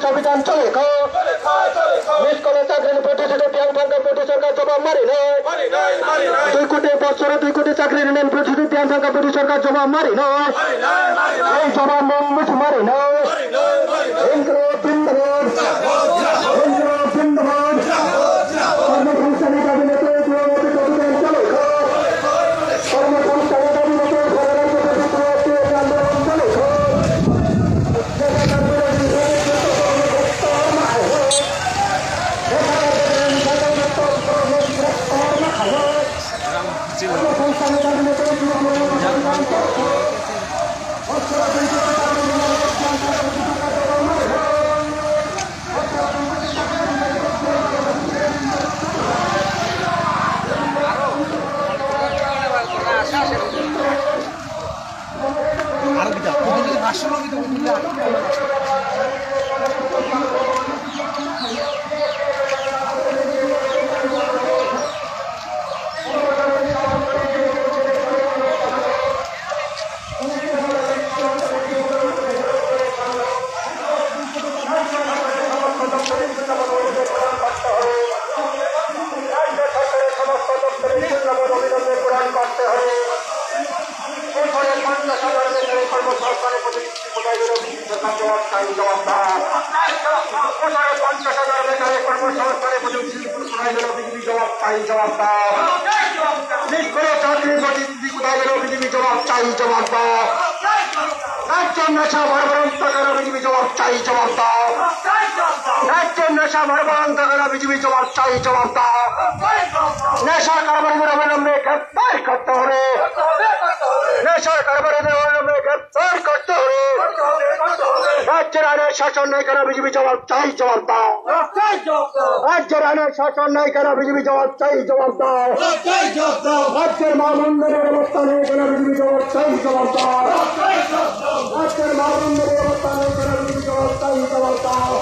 অভিযান চলে মিস করে চাকরির প্রতিষ্ঠিত ব্যাংক ভাঙ্গা প্রতি সরকার জবাব মারি নয় 2 কোটি বছরে 2 কোটি চাকরি নিলেন প্রতিষ্ঠিত ব্যাংক ভাঙ্গা প্রতি সরকার জবাব মারি নয় এই জবাব মুঠ মারি নয় কর্মসংস্থানের কাবিনেতে অভিযান চলে কর্মসংস্থানের কাবিনেতে আন্দোলন চলে নেশা কারবারিদের অবিলম্বে গ্রেপ্তার করতে হবে নেশা কারবারিদের অবিলম্বে গ্রেপ্তার করতে হবে রাজ্যের আইনের শাসন নাই কেন বিজেপি জবাব চাই জবাব দাও রাজ্যের আইনের শাসন নাই কেন বিজেপি জবাব চাই জবাব দাও রাজ্যের মা মন্দিরের ব্যবস্থা নেই কেন বিজেপি জবাব চাই জবাব দাও রাজ্যের মা মন্দিরের ব্যবস্থা নেই কেন বিজেপি জবাব চাই জবাব দাও